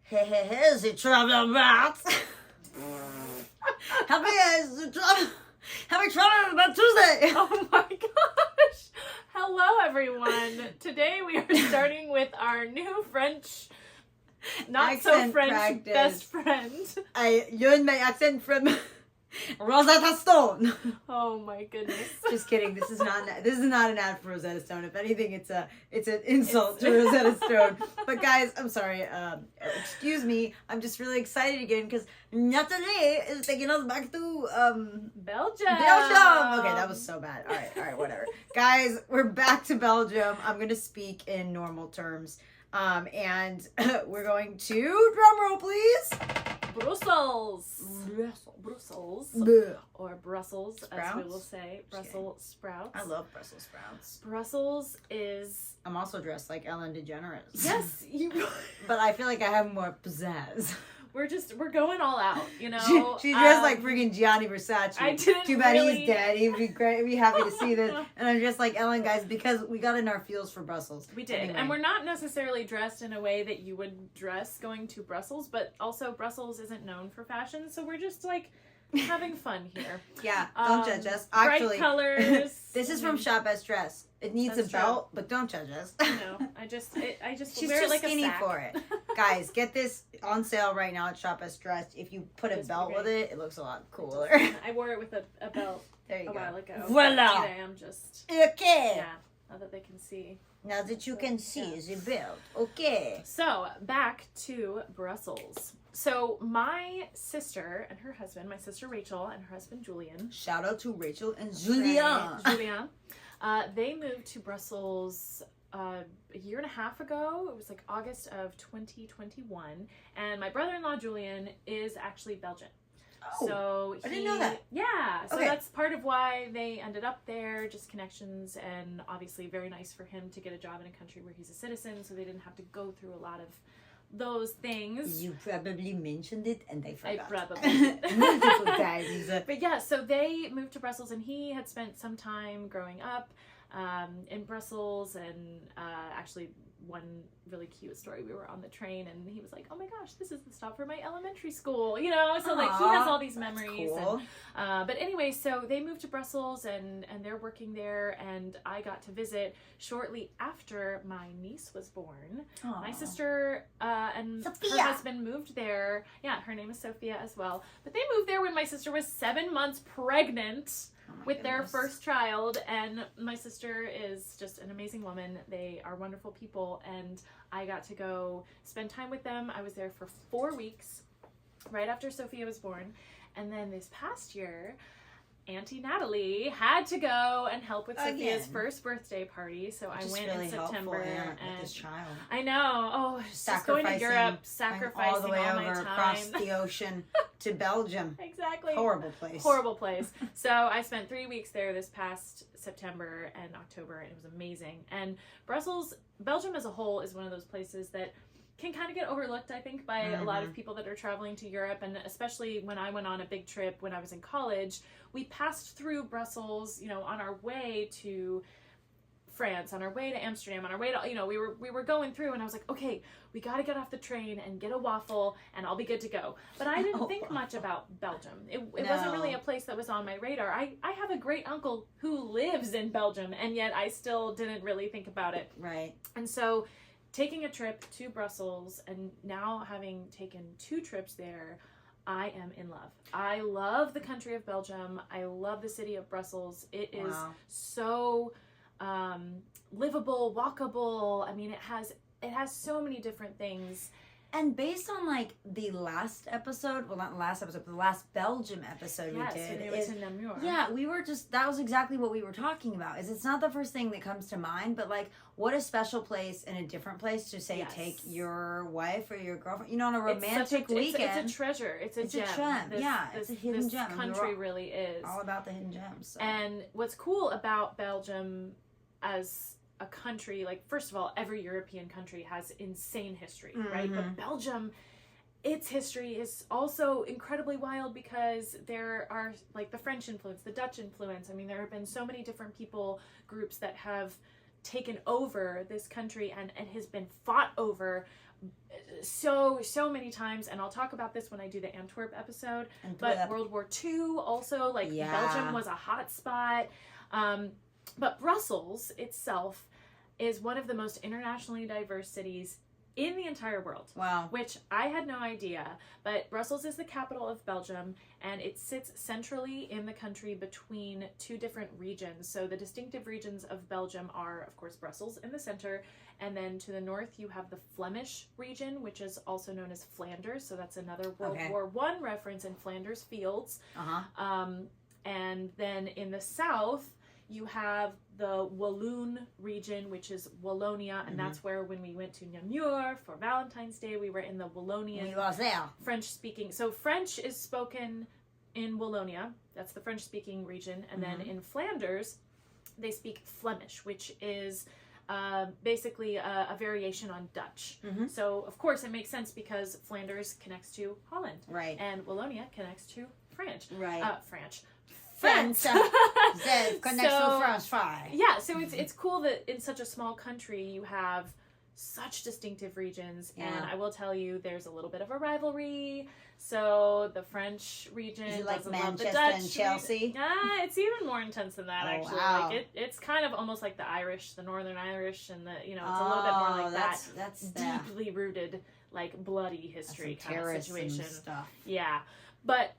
Hey, the traveler brats. Happy traveling about Tuesday. Oh my gosh. Hello, everyone. Today we are starting with our new French, not Accent so French practice. best friend. I learned my accent from Rosetta Stone. Oh my goodness. Just kidding. This is not an ad for Rosetta Stone. If anything, it's an insult to Rosetta Stone. But guys, I'm sorry. Excuse me. I'm just really excited again because Natalie is taking us back to Belgium. Okay, that was so bad. All right, whatever. Guys, we're back to Belgium. I'm gonna speak in normal terms. And we're going to drum roll, please. Brussels. Bleh. Or Brussels, Sprouts? as we will say. Brussels sprouts. I love Brussels sprouts. Brussels is... I'm also dressed like Ellen DeGeneres. Yes, you... But I feel like I have more pizzazz. We're going all out, you know. She dressed like freaking Gianni Versace. I didn't. Too bad really... he's dead. He'd be great. He'd be happy to see this. And I'm just like Ellen, guys, because we got in our feels for Brussels. We did, anyway. And we're not necessarily dressed in a way that you would dress going to Brussels, but also Brussels isn't known for fashion, so we're just like having fun here. Yeah, don't judge us. Actually, bright colors. This is from Shop Best Dress. It needs That's a belt, but don't judge us. No, I just She's wear too it like skinny a sack. for it. Guys, get this on sale right now at Shop Best Dress. If you put a It's belt great. with it, it looks a lot cooler. I wore it with a belt There you a go. while ago. Voila. Today I'm just Okay. yeah. Now that they can see. Now that you can see Yeah. the belt. Okay. So back to Brussels. So my sister and her husband, my sister Rachel and her husband Julian. Shout out to Rachel and Julien. Right, Julien. They moved to Brussels a year and a half ago. It was like August of 2021. And my brother-in-law Julian is actually Belgian. Oh, So I didn't know that. Yeah, so Okay. that's part of why they ended up there, just connections, and obviously very nice for him to get a job in a country where he's a citizen, so they didn't have to go through a lot of those things. You probably mentioned it and I forgot. I probably Multiple times. But yeah, so they moved to Brussels, and he had spent some time growing up in Brussels, and actually one really cute story, we were on the train and he was like, oh my gosh, this is the stop for my elementary school, you know, so like he has all these memories. Cool. And, but anyway, so they moved to Brussels and they're working there, and I got to visit shortly after my niece was born. Aw. My sister and Sophia. her husband moved there. Yeah, her name is Sophia as well. But they moved there when my sister was 7 months pregnant with their first child, and my sister is just an amazing woman. They are wonderful people, and I got to go spend time with them. I was there for 4 weeks right after Sophia was born, and then this past year Auntie Natalie had to go and help with Sophia's Again. first birthday party, so I Which is went really in September. helpful, yeah, And with this child. I know. Oh, just going to Europe, sacrificing all the way my over time. across the ocean to Belgium. Exactly. Horrible place. Horrible place. So I spent 3 weeks there this past September and October, and it was amazing. And Belgium as a whole is one of those places that can kind of get overlooked, I think, by a lot of people that are traveling to Europe, and especially when I went on a big trip when I was in college, we passed through Brussels, you know, on our way to France, on our way to Amsterdam, on our way to, you know, we were going through, and I was like, okay, we got to get off the train and get a waffle and I'll be good to go. But I didn't think much about Belgium. It wasn't really a place that was on my radar. I have a great uncle who lives in Belgium, and yet I still didn't really think about it. Right. And so taking a trip to Brussels, and now having taken 2 trips there, I am in love. I love the country of Belgium. I love the city of Brussels. It is so livable, walkable. I mean, it has so many different things. And based on like the last episode, well, not the last episode, but the last Belgium episode we did. When we went to Namur. Yeah, we were that was exactly what we were talking about. It's not the first thing that comes to mind, but like, what a special place in a different place to say, take your wife or your girlfriend, you know, on a romantic weekend. It's a treasure. It's a gem. It's a hidden gem. This country really is. All about the hidden gems. So. And what's cool about Belgium as a country, like, first of all, every European country has insane history, right? But Belgium, its history is also incredibly wild because there are like the French influence, the Dutch influence. I mean, there have been so many different groups that have taken over this country, and it has been fought over so many times, and I'll talk about this when I do the Antwerp episode. But World War II also, like, Belgium was a hot spot. But Brussels itself is one of the most internationally diverse cities in the entire world. Wow. Which I had no idea. But Brussels is the capital of Belgium, and it sits centrally in the country between two different regions. So the distinctive regions of Belgium are, of course, Brussels in the center, and then to the north you have the Flemish region, which is also known as Flanders. So that's another World War I reference in Flanders fields. And then in the south you have the Walloon region, which is Wallonia, and that's where, when we went to Namur for Valentine's Day, we were in the Wallonian French-speaking. So French is spoken in Wallonia. That's the French-speaking region. And then in Flanders, they speak Flemish, which is basically a variation on Dutch. So, of course, it makes sense because Flanders connects to Holland. Right. And Wallonia connects to France. Right. French. Connects to French fry. Yeah, so it's cool that in such a small country you have such distinctive regions, and I will tell you, there's a little bit of a rivalry. So the French region is it like doesn't Manchester love the Dutch and Chelsea? It's even more intense than that, actually. Wow. Like it's kind of almost like the Irish, the Northern Irish, and it's a little bit more like that's deeply rooted, like bloody history kind of situation. Stuff. Yeah, but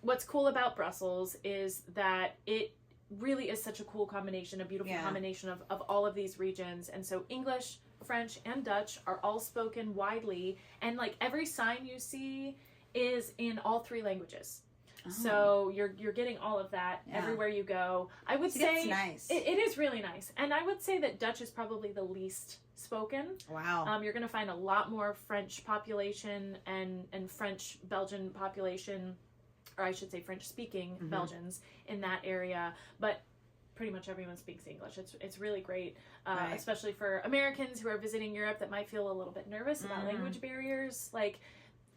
what's cool about Brussels is that it really is such a cool combination, a beautiful combination of all of these regions. And so English, French, and Dutch are all spoken widely, and like every sign you see is in all three languages. So you're getting all of that everywhere you go. I would say that's nice. It is really nice, and I would say that Dutch is probably the least spoken. Wow. You're going to find a lot more French population and French Belgian population, or I should say French-speaking Belgians in that area, but pretty much everyone speaks English. It's really great, especially for Americans who are visiting Europe that might feel a little bit nervous about language barriers. Like,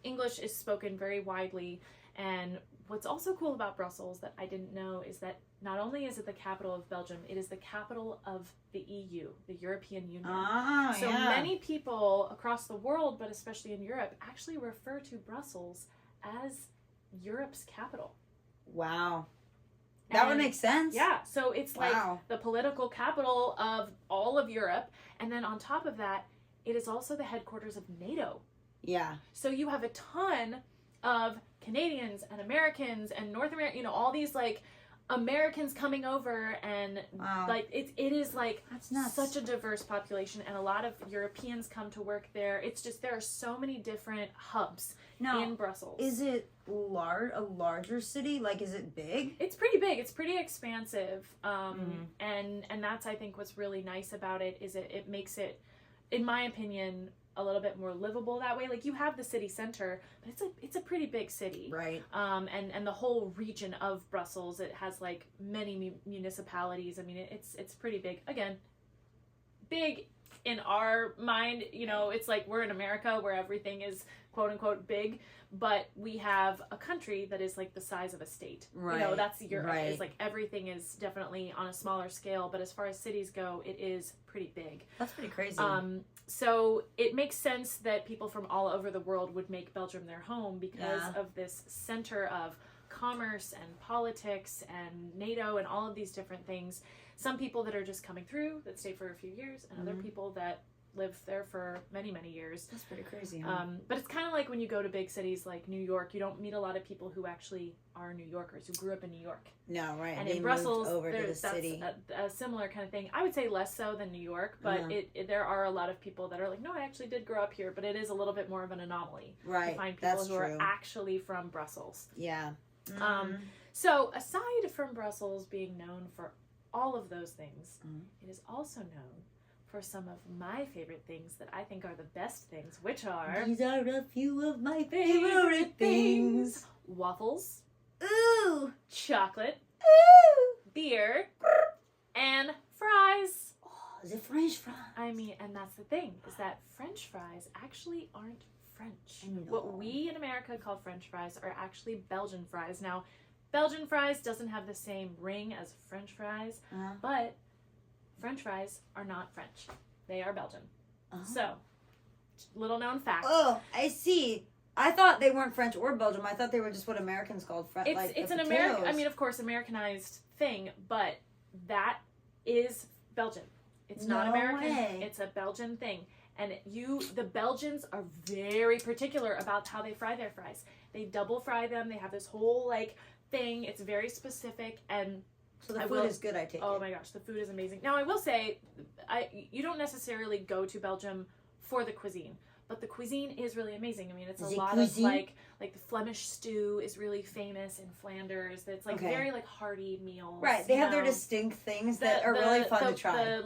English is spoken very widely, and what's also cool about Brussels that I didn't know is that not only is it the capital of Belgium, it is the capital of the EU, the European Union. So many people across the world, but especially in Europe, actually refer to Brussels as Europe's capital. Wow. That would make sense. Yeah, so it's like the political capital of all of Europe, and then on top of that, it is also the headquarters of NATO. Yeah. So you have a ton of Canadians and Americans and North America, all these like Americans coming over, and like it is like such a diverse population, and a lot of Europeans come to work there. It's just, there are so many different hubs in Brussels. Is it a larger city? Like, is it big? It's pretty big. It's pretty expansive. And that's, I think, what's really nice about it is it makes it, in my opinion, a little bit more livable that way. Like, you have the city center, but it's a pretty big city. Right. And the whole region of Brussels, it has like many municipalities. I mean, it's pretty big. Again, big in our mind, it's like we're in America where everything is quote unquote big, but we have a country that is like the size of a state. Right. That's Europe. Right. It's like everything is definitely on a smaller scale, but as far as cities go, it is pretty big. That's pretty crazy. So it makes sense that people from all over the world would make Belgium their home because of this center of commerce and politics and NATO and all of these different things. Some people that are just coming through that stay for a few years, and other people that live there for many years. That's pretty crazy, huh? But it's kind of like when you go to big cities like New York, you don't meet a lot of people who actually are New Yorkers, who grew up in New York. No, right. And they in Brussels, moved over to the that's city. a similar kind of thing. I would say less so than New York, but there are a lot of people that are like, no, I actually did grow up here, but it is a little bit more of an anomaly to find people who are actually from Brussels. Yeah. So aside from Brussels being known for all of those things, it is also known for some of my favorite things that I think are the best things, which are... These are a few of my favorite things. Waffles. Ooh. Chocolate. Ooh. Beer. And fries. Oh, is it French fries? I mean, and that's the thing, is that French fries actually aren't French. I know. What we in America call French fries are actually Belgian fries. Now, Belgian fries doesn't have the same ring as French fries, but French fries are not French. They are Belgian. So, little known fact. Oh, I see. I thought they weren't French or Belgium. I thought they were just what Americans called French. It's an American. I mean, of course, Americanized thing, but that is Belgian. It's not American. Way. It's a Belgian thing. And the Belgians are very particular about how they fry their fries. They double fry them. They have this whole like thing. It's very specific, and so the food is good. I take it. Oh my gosh, the food is amazing. Now I will say, you don't necessarily go to Belgium for the cuisine, but the cuisine is really amazing. I mean, it's a lot of like the Flemish stew is really famous in Flanders. It's like very like hearty meals. Right, they have their distinct things that are really fun to try.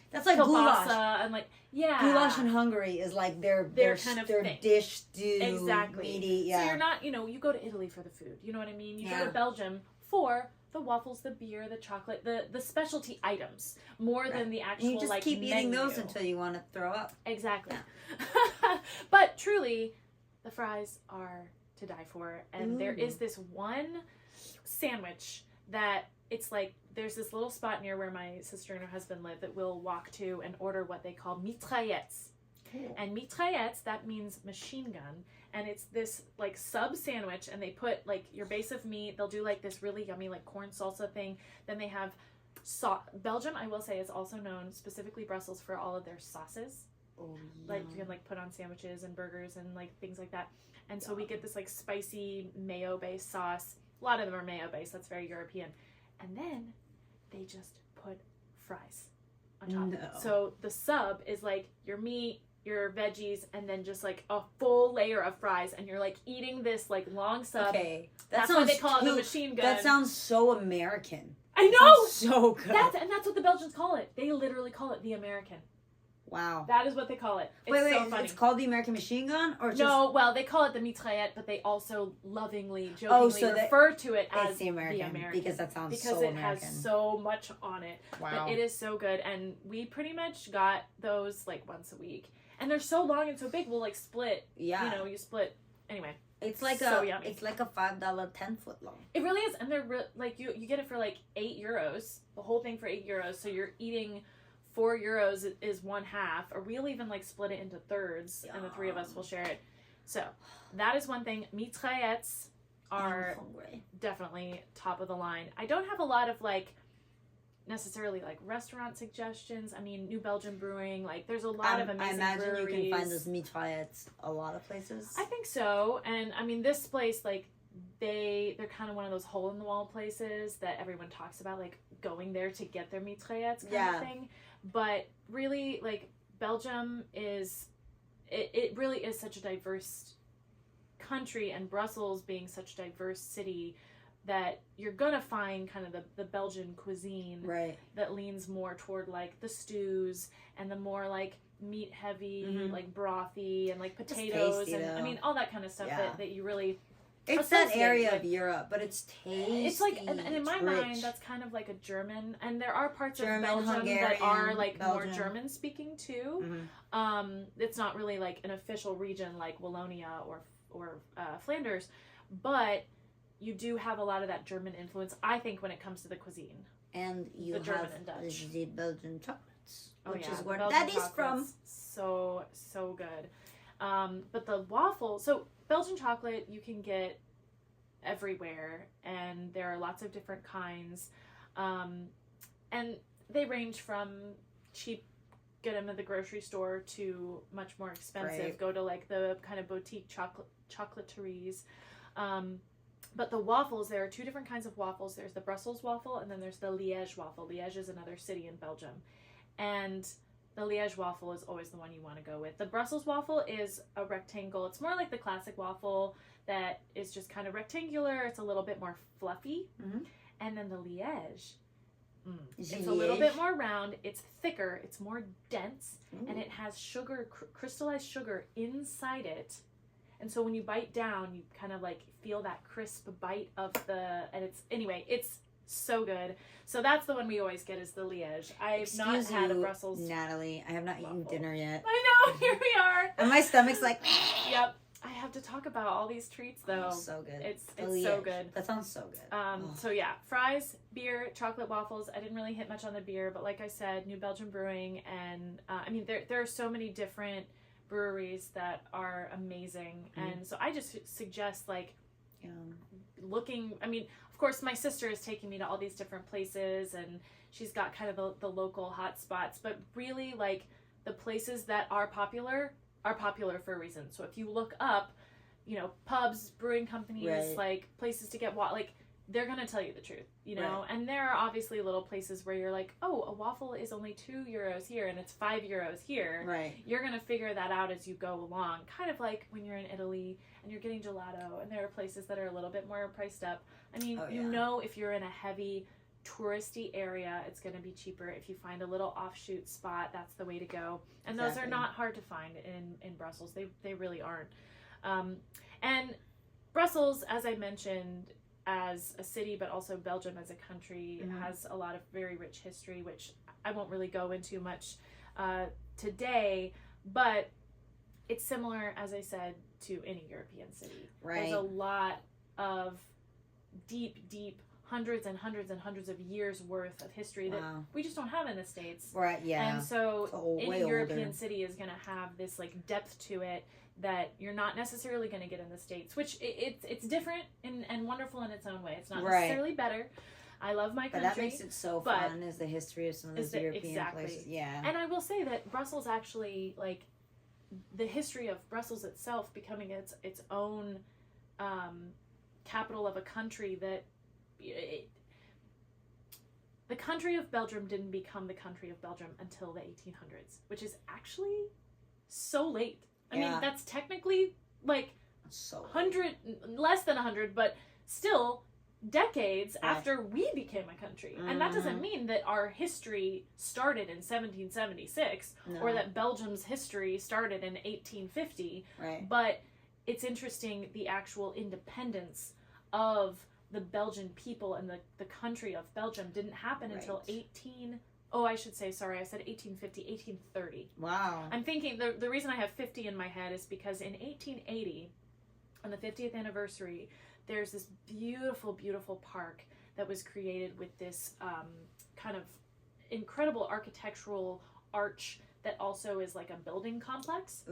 That's like goulash. And like, yeah. Goulash in Hungary is like their kind of their dish stew. Exactly. Meaty, yeah. So you're not, you go to Italy for the food. You know what I mean? You go to Belgium for the waffles, the beer, the chocolate, the specialty items, more than the actual, you just like, keep eating menu. those until you want to throw up. Exactly. Yeah. But truly, the fries are to die for. And there is this one sandwich that it's like, there's this little spot near where my sister and her husband live that we'll walk to and order what they call mitraillettes. Cool. And mitraillettes, that means machine gun. And it's this like sub sandwich, and they put like your base of meat. They'll do like this really yummy like corn salsa thing. Then they have Belgium, I will say, is also known, specifically Brussels, for all of their sauces. Oh, yeah. Like you can like put on sandwiches and burgers and like things like that. And so we get this like spicy mayo based sauce. A lot of them are mayo based. That's very European. And then they just put fries on top. No. So the sub is like your meat, your veggies, and then just like a full layer of fries, and you're like eating this like long sub. Okay, that's why they call it the machine gun. That sounds so American. I know, so good. That's what the Belgians call it. They literally call it the American. Wow. That is what they call it. It's wait, so funny. It's called the American machine gun? Or just... No, well, they call it the mitraillette, but they also lovingly, jokingly refer to it as the American. Because that sounds so American. American. Because it has so much on it. Wow. But it is so good. And we pretty much got those like once a week. And they're so long and so big, we'll like split. Yeah. You split. Anyway. It's like yummy. It's like a $5 10-foot long. It really is. And they're like, you get it for like €8. The whole thing for €8. So you're eating... €4 is one half, or we'll even like split it into thirds, and the three of us will share it. So that is one thing. Mitraillettes are definitely top of the line. I don't have a lot of like necessarily like restaurant suggestions. I mean, New Belgium Brewing, like there's a lot of amazing breweries. I imagine you can find those mitraillettes a lot of places. I think so. And I mean, this place, like they're kind of one of those hole in the wall places that everyone talks about, like going there to get their mitraillettes kind of thing. But really, like, Belgium is, it really is such a diverse country, and Brussels being such a diverse city, that you're gonna find kind of the Belgian cuisine that leans more toward, like, the stews, and the more, like, meat heavy, like, brothy, and, like, potatoes, tasty, and, I mean, all that kind of stuff that you really... It's that area of Europe, but it's tasty. It's like, and in my mind, that's kind of like a German, and there are parts of Belgium that are like more German speaking too. Mm-hmm. It's not really like an official region like Wallonia or Flanders, but you do have a lot of that German influence, I think, when it comes to the cuisine. And you have German and Dutch. The Belgian chocolates, which is where Belgian that is from. So good. But the waffle, so Belgian chocolate you can get everywhere, and there are lots of different kinds, and they range from cheap, get them at the grocery store, to much more expensive. Go to like the kind of boutique chocolateries. But the waffles, there are two different kinds of waffles. There's the Brussels waffle, and then there's the Liège waffle. Liège is another city in Belgium, and the Liège waffle is always the one you want to go with. The Brussels waffle is a rectangle. It's more like the classic waffle that is just kind of rectangular. It's a little bit more fluffy. Mm-hmm. And then the Liège, it's a little bit more round. It's thicker. It's more dense. Ooh. And it has sugar, crystallized sugar inside it. And so when you bite down, you kind of like feel that crisp bite of it's so good. So that's the one we always get, is the Liège. I've not had a Brussels. Natalie, I have not eaten dinner yet. I know, here we are. And my stomach's like... Yep. I have to talk about all these treats, though. So good. It's so good. That sounds so good. So yeah, fries, beer, chocolate waffles. I didn't really hit much on the beer, but like I said, New Belgium Brewing, and I mean, there are so many different breweries that are amazing. And so I just suggest like looking, I mean, of course my sister is taking me to all these different places and she's got kind of the local hot spots, but really like the places that are popular for a reason. So if you look up, you know, pubs, brewing companies, like places to get like they're going to tell you the truth, you know? And there are obviously little places where you're like, oh, a waffle is only €2 here and it's €5 here. You're going to figure that out as you go along. Kind of like when you're in Italy and you're getting gelato and there are places that are a little bit more priced up. I mean, you know, if you're in a heavy touristy area, it's going to be cheaper. If you find a little offshoot spot, that's the way to go. And those are not hard to find in Brussels. They really aren't. And Brussels, as I mentioned, as a city, but also Belgium as a country, has a lot of very rich history, which I won't really go into much today, but it's similar, as I said, to any European city. There's a lot of deep, hundreds and hundreds and hundreds of years worth of history that we just don't have in the States. And so any European city is going to have this like depth to it that you're not necessarily going to get in the States, which it's different and wonderful in its own way. It's not necessarily better. I love my country. But that makes it so fun, is the history of some of those European places. And I will say that Brussels actually, like, the history of Brussels itself becoming its own capital of a country that... the country of Belgium didn't become the country of Belgium until the 1800s, which is actually so late. I mean, that's technically like less than 100, but still decades after we became a country. And that doesn't mean that our history started in 1776 or that Belgium's history started in 1850. But it's interesting, the actual independence of the Belgian people and the country of Belgium didn't happen until 1830. Wow. I'm thinking, the reason I have 50 in my head is because in 1880, on the 50th anniversary, there's this beautiful, beautiful park that was created with this kind of incredible architectural arch that also is like a building complex.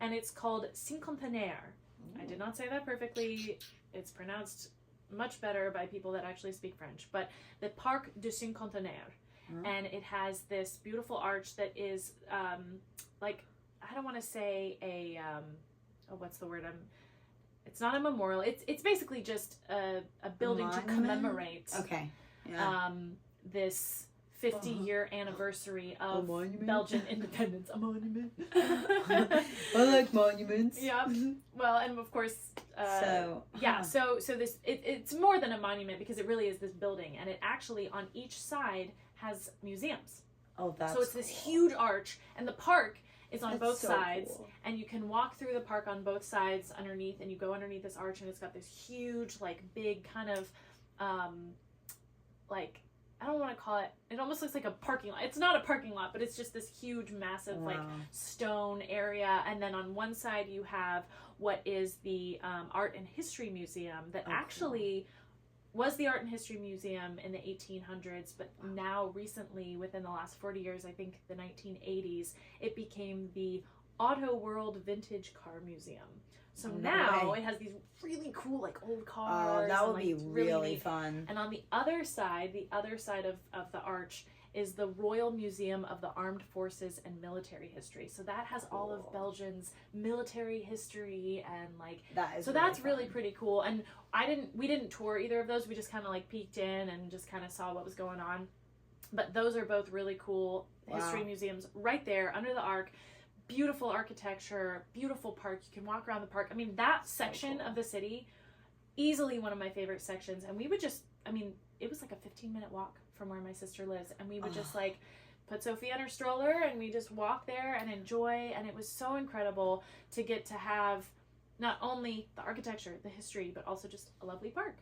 And it's called Cinquantenaire. I did not say that perfectly. It's pronounced much better by people that actually speak French. But the Parc du Cinquantenaire. And it has this beautiful arch that is like, I don't want to say a what's the word? It's not a memorial. It's basically just a building to commemorate this 50-year anniversary of Belgian independence. A monument. I like monuments. Well, and of course, so this it's more than a monument because it really is this building, and it actually on each side has museums. So it's this huge arch, and the park is on both sides, and you can walk through the park on both sides underneath, and you go underneath this arch, and it's got this huge, like, big kind of, like, I don't want to call it, it almost looks like a parking lot. It's not a parking lot, but it's just this huge, massive, like, stone area, and then on one side you have what is the Art and History Museum that actually was the Art and History Museum in the 1800s, but now recently, within the last 40 years, I think the 1980s, it became the Auto World Vintage Car Museum. So now it has these really cool, like, old cars. That would and, be like, really fun. And on the other side of the arch is the Royal Museum of the Armed Forces and Military History. So that has all of Belgium's military history and, like, that's really pretty cool. And we didn't tour either of those. We just kind of, like, peeked in and just kind of saw what was going on. But those are both really cool history museums right there under the arc. Beautiful architecture, beautiful park. You can walk around the park. I mean, that section of the city, easily one of my favorite sections. And we would just, I mean, it was like a 15-minute walk from where my sister lives. And we would just, like, put Sophie on her stroller and we just walk there and enjoy. And it was so incredible to get to have not only the architecture, the history, but also just a lovely park.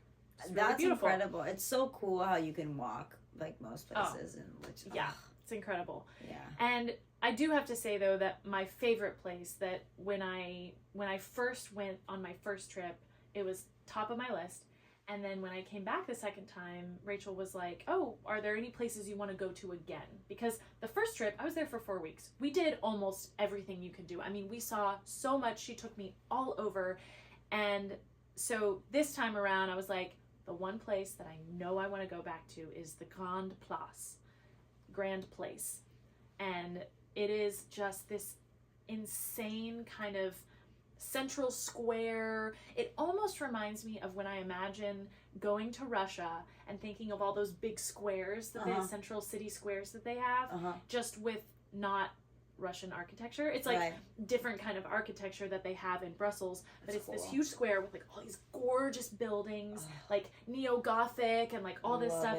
That's beautiful. Incredible. It's so cool how you can walk, like, most places. It's incredible. And I do have to say, though, that my favorite place, that when I first went on my first trip, it was top of my list, And then when I came back the second time, Rachel was like, oh, are there any places you want to go to again? Because the first trip, I was there for 4 weeks. We did almost everything you could do. I mean, we saw so much. She took me all over. And so this time around, I was like, the one place that I know I want to go back to is the Grand Place. And it is just this insane kind of central square. It almost reminds me of when I imagine going to Russia and thinking of all those big squares, the big central city squares that they have, just with not Russian architecture. It's like different kind of architecture that they have in Brussels, but it's this huge square with like all these gorgeous buildings, like neo-Gothic and like all this stuff.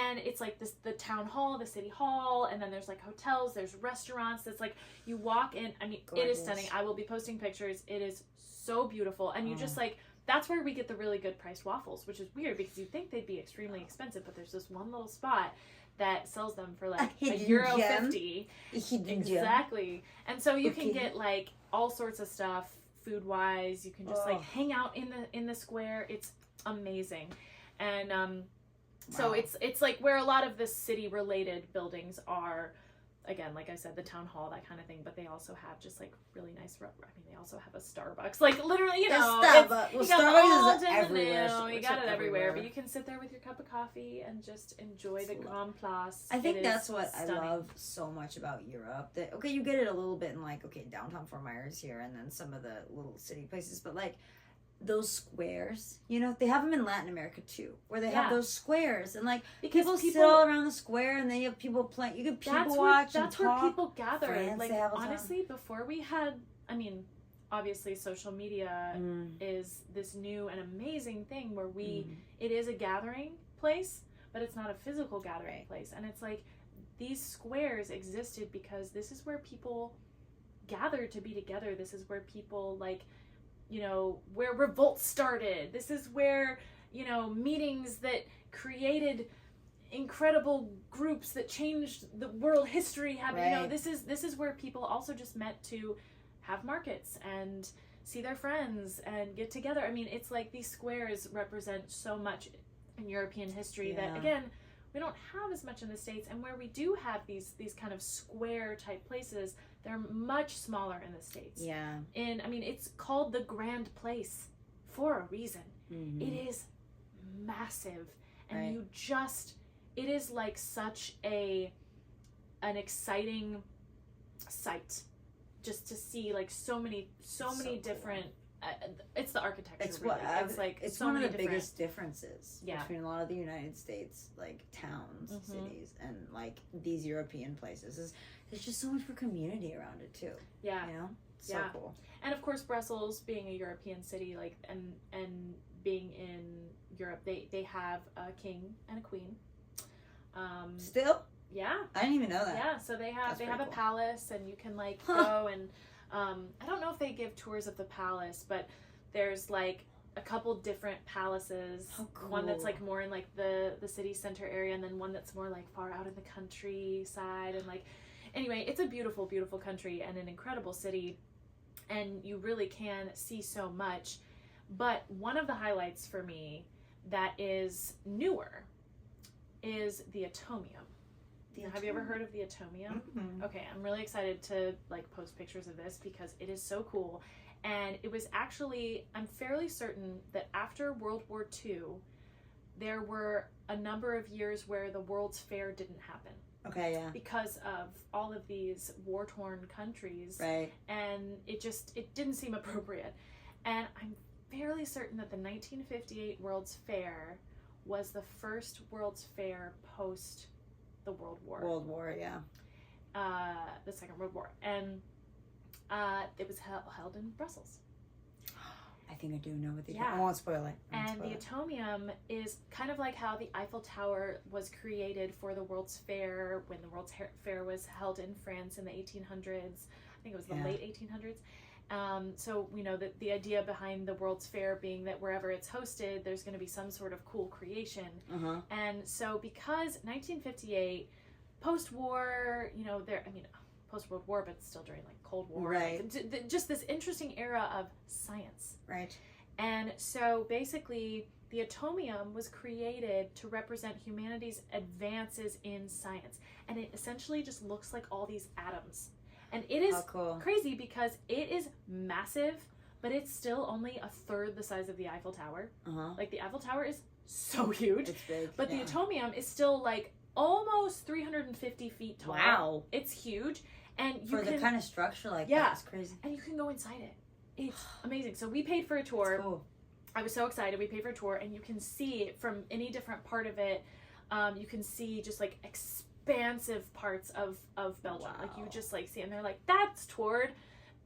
And it's like the town hall, the city hall, and then there's like hotels, there's restaurants. It's like you walk in. I mean, it is stunning. I will be posting pictures. It is so beautiful. And you just like, that's where we get the really good priced waffles, which is weird because you'd think they'd be extremely expensive, but there's this one little spot that sells them for like €1.50. Exactly. And so you can get like all sorts of stuff food wise. You can just like hang out in the square. It's amazing. And so it's like where a lot of the city related buildings are. Again, like I said, the town hall, that kind of thing, but they also have just like really nice, I mean, they also have a Starbucks, like literally, you know, Starbucks is everywhere. You got it everywhere, but you can sit there with your cup of coffee and just enjoy the Grand Place. I think that's what I love so much about Europe. That, okay, you get it a little bit in like, okay, downtown Fort Myers here, and then some of the little city places, but like, those squares, you know, they have them in Latin America too, where they have those squares, and like people sit all around the square, and they have people playing. You can people watch. That's where people gather. Like honestly, before we had, I mean, obviously social media is this new and amazing thing where it is a gathering place, but it's not a physical gathering place, and it's like these squares existed because this is where people gathered to be together. This is where people like, you know, where revolts started. This is where, you know, meetings that created incredible groups that changed the world history happened. You know, this is where people also just met to have markets and see their friends and get together. I mean, it's like these squares represent so much in European history that, again, we don't have as much in the States. And where we do have these kind of square type places, they're much smaller in the States. Yeah. I mean, it's called the Grand Place for a reason. It is massive. And you just, it is like such an exciting sight just to see like so many different, it's the architecture. It's really. It's like it's so one of many the biggest differences between a lot of the United States like towns, cities, and like these European places. There's just so much more community around it too. Yeah, you know, so cool. And of course, Brussels being a European city, like and being in Europe, they have a king and a queen. Still. Yeah. I didn't even know that. Yeah, so they have cool. a palace, and you can like go and I don't know if they give tours of the palace, but there's like a couple different palaces. How cool. One that's like more in like the city center area, and then one that's more like far out in the countryside, and like anyway, it's a beautiful, beautiful country and an incredible city, and you really can see so much. But one of the highlights for me that is newer is the Atomium. Have you ever heard of the Atomium? Okay, I'm really excited to like post pictures of this because it is so cool. And it was actually, I'm fairly certain that after World War II, there were a number of years where the World's Fair didn't happen. Okay, yeah. Because of all of these war-torn countries. Right. And it didn't seem appropriate. And I'm fairly certain that the 1958 World's Fair was the first World's Fair post the World War. World War, yeah. The Second World War. And it was held in Brussels. I think I do know what the I won't spoil it. The Atomium is kind of like how the Eiffel Tower was created for the World's Fair when the World's Fair was held in France in the 1800s. I think it was the late 1800s. So, you know, the idea behind the World's Fair being that wherever it's hosted, there's going to be some sort of cool creation. And so because 1958, post-war, you know, post-World War, but still during like Cold War. Right. Like, just this interesting era of science. Right. And so basically, the atomium was created to represent humanity's advances in science. And it essentially just looks like all these atoms. And it is crazy because it is massive, but it's still only a third the size of the Eiffel Tower. Like, the Eiffel Tower is so huge. It's big. But the atomium is still, like, almost 350 feet tall. Wow. It's huge. And for the kind of structure like that, it's crazy. And you can go inside it. It's amazing. So we paid for a tour. That's cool. I was so excited. We paid for a tour, and you can see from any different part of it, you can see just like expansive parts of Belgium. Wow. Like, you just like see, and they're like, that's toward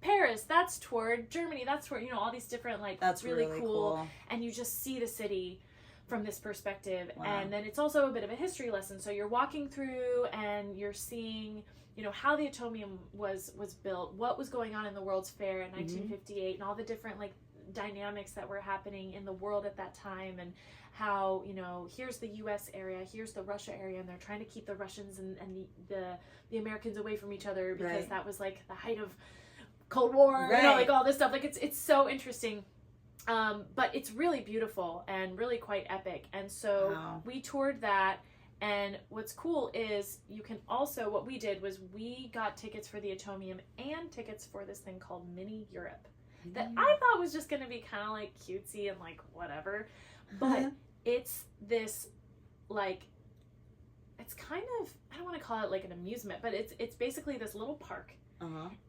Paris, that's toward Germany, that's toward, you know, all these different, like, that's really cool. And you just see the city from this perspective. And then it's also a bit of a history lesson. So you're walking through and you're seeing, you know, how the atomium was built, what was going on in the World's Fair in 1958, and all the different, like, dynamics that were happening in the world at that time, and how, you know, here's the US area, here's the Russia area, and they're trying to keep the Russians and the Americans away from each other because that was like the height of Cold War, you know, like all this stuff. Like, it's so interesting. But it's really beautiful and really quite epic. And so we toured that. And what's cool is you can also, what we did was we got tickets for the atomium and tickets for this thing called Mini Europe that I thought was just going to be kind of like cutesy and like whatever. But it's this, like, it's kind of, I don't want to call it like an amusement, but it's basically this little park.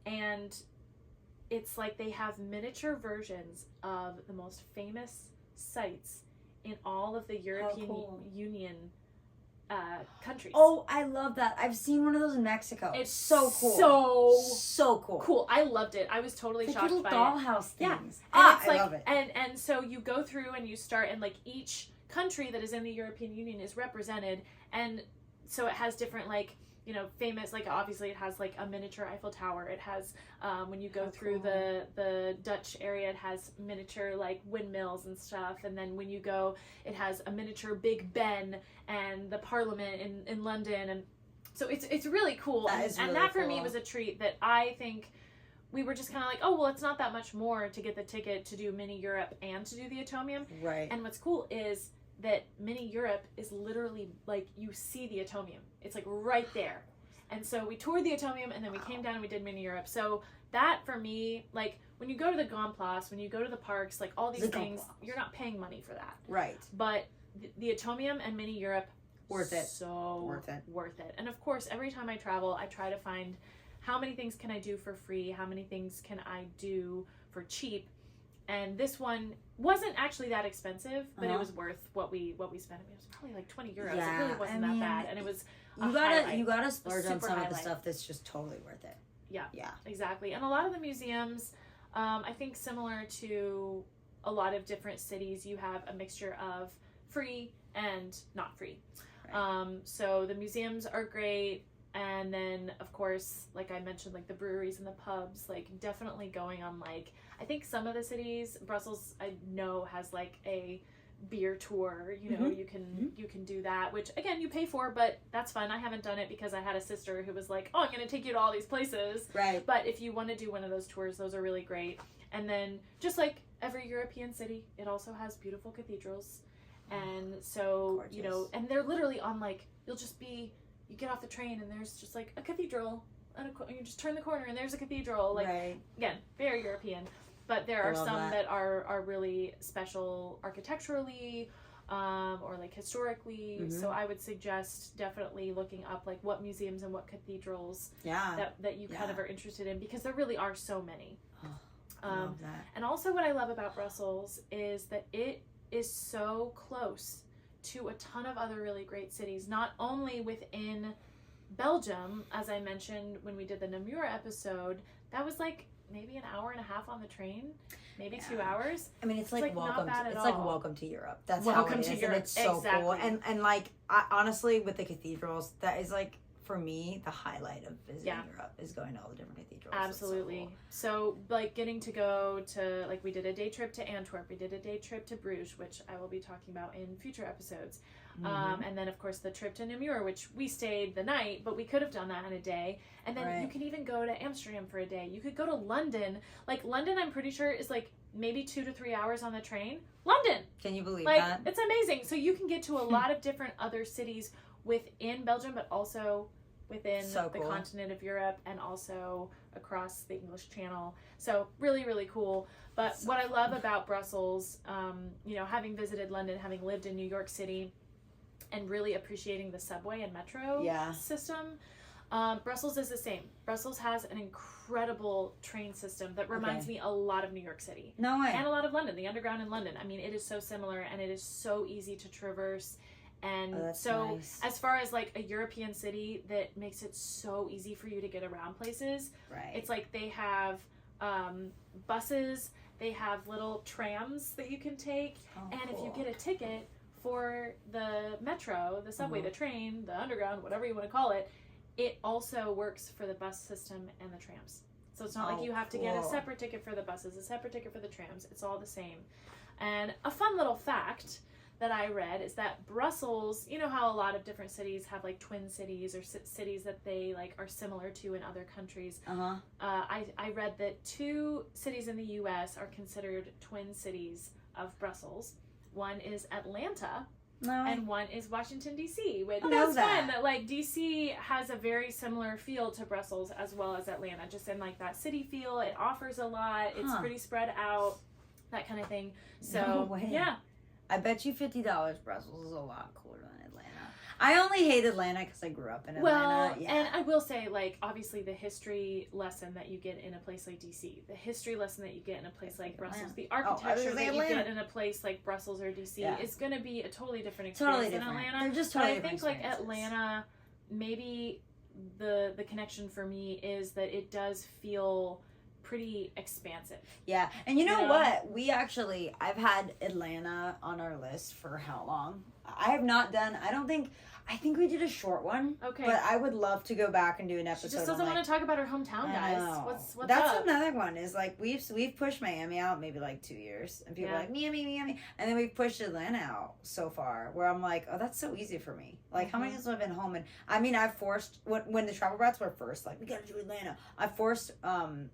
And it's like they have miniature versions of the most famous sites in all of the European Union countries. Oh, I love that. I've seen one of those in Mexico. It's so cool. So cool. Cool. I loved it. I was totally shocked little by dollhouse it. things. Yeah. And it's like, I love it. And so you go through and you start, and like each country that is in the European Union is represented, and so it has different, like, you know, famous, like, obviously it has like a miniature Eiffel Tower. It has, when you go through the Dutch area, it has miniature, like, windmills and stuff. And then when you go, it has a miniature Big Ben and the Parliament in London. And so it's really cool. And that for me was a treat that I think we were just kind of like, oh, well, it's not that much more to get the ticket to do Mini Europe and to do the atomium. Right. And what's cool is that Mini Europe is literally, like, you see the atomium. It's like right there. And so we toured the atomium, and then we came down and we did Mini Europe. So that for me, like, when you go to the Grand Place, when you go to the parks, like, all these things, you're not paying money for that. Right. But the atomium and Mini Europe, worth it. So worth it. And of course, every time I travel, I try to find how many things can I do for free, how many things can I do for cheap. And this one wasn't actually that expensive, but it was worth what we spent. I mean, it was probably like 20 euros. Yeah, it really wasn't that bad, and it was you gotta splurge on some of the stuff that's just totally worth it. Yeah, exactly. And a lot of the museums, I think similar to a lot of different cities, you have a mixture of free and not free. Right. So the museums are great. And then, of course, like I mentioned, like the breweries and the pubs, like definitely going on, like, I think some of the cities, Brussels, I know has like a beer tour, you know, you can do that, which again, you pay for, but that's fun. I haven't done it because I had a sister who was like, oh, I'm going to take you to all these places. Right. But if you want to do one of those tours, those are really great. And then just like every European city, it also has beautiful cathedrals. And so, gorgeous. You know, and they're literally on, like, you get off the train and there's just like a cathedral, and you just turn the corner and there's a cathedral. Like, again, very European. But there are some that are really special architecturally, or like historically. So I would suggest definitely looking up like what museums and what cathedrals that you kind of are interested in, because there really are so many. I love that. And also what I love about Brussels is that it is so close to a ton of other really great cities, not only within Belgium, as I mentioned when we did the Namur episode, that was like maybe an hour and a half on the train, maybe 2 hours. I mean, it's like welcome. It's like welcome to Europe. That's welcome how it is, Europe. And it's so cool. And like, honestly, with the cathedrals, that is like, for me, the highlight of visiting Europe is going to all the different cathedrals. Absolutely. So like getting to go to, like, we did a day trip to Antwerp, we did a day trip to Bruges, which I will be talking about in future episodes. And then of course the trip to Namur, which we stayed the night, but we could have done that in a day. And then you can even go to Amsterdam for a day. You could go to London. Like, London, I'm pretty sure, is like maybe 2 to 3 hours on the train. London. Can you believe like, that? It's amazing. So you can get to a lot of different other cities within Belgium, but also within the continent of Europe and also across the English Channel. So really, really cool. But what I love about Brussels, having visited London, having lived in New York City, and really appreciating the subway and metro system, Brussels is the same. Brussels has an incredible train system that reminds me a lot of New York City. No way. And a lot of London, the underground in London. I mean, it is so similar and it is so easy to traverse. And nice. As far as like a European city that makes it so easy for you to get around places, it's like they have buses, they have little trams that you can take, and if you get a ticket for the metro, the subway, the train, the underground, whatever you want to call it, it also works for the bus system and the trams. So it's not like you have to get a separate ticket for the buses, a separate ticket for the trams. It's all the same. And a fun little fact that I read is that Brussels, you know how a lot of different cities have like twin cities or cities that they like are similar to in other countries. I read that 2 cities in the U.S. are considered twin cities of Brussels. One is Atlanta, and one is Washington, D.C., which is fun that like D.C. has a very similar feel to Brussels as well as Atlanta, just in like that city feel. It offers a lot. It's pretty spread out, that kind of thing. So, yeah. I bet you $50 Brussels is a lot cooler than Atlanta. I only hate Atlanta because I grew up in Atlanta. And I will say, like, obviously the history lesson that you get in a place like DC, the history lesson that you get in a place like Brussels, the architecture that you get in a place like Brussels or DC is going to be a totally different experience than Atlanta. They're just totally different. But I think like Atlanta, maybe the connection for me is that it does feel pretty expansive. Yeah. And you know what? I've had Atlanta on our list for how long? I have not done, I think we did a short one. Okay. But I would love to go back and do an episode. She just doesn't want to talk about her hometown, guys. What's That's up? another one is like we've pushed Miami out maybe like 2 years. And people are like, Miami. And then we've pushed Atlanta out so far where I'm like, oh, that's so easy for me. Like how many times have I been home? And I mean, I've forced, when the Travel Brats were first, like, we got to do Atlanta. I forced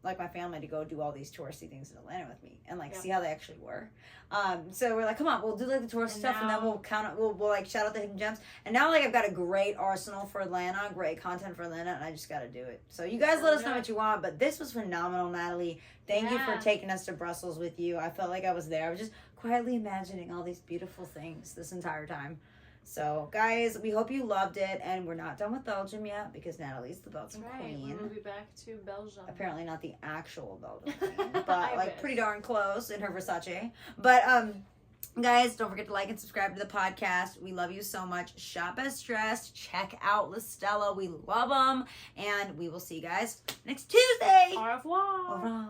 like my family to go do all these touristy things in Atlanta with me and like see how they actually were. So we're like, come on, we'll do like the tourist stuff and then we'll like shout out the hidden gems. And now like I've got a great arsenal for Atlanta, great content for Atlanta, and I just got to do it. So you guys let us know what you want, but this was phenomenal, Natalie. Thank you for taking us to Brussels with you. I felt like I was there. I was just quietly imagining all these beautiful things this entire time. So, guys, we hope you loved it, and we're not done with Belgium yet because Natalie's the Belgian queen. We'll be back to Belgium. Apparently not the actual Belgian queen, but like pretty darn close in her Versace. But guys, don't forget to like and subscribe to the podcast. We love you so much. Shop as stressed. Check out La Stella. We love them, and we will see you guys next Tuesday. Au revoir. Au revoir.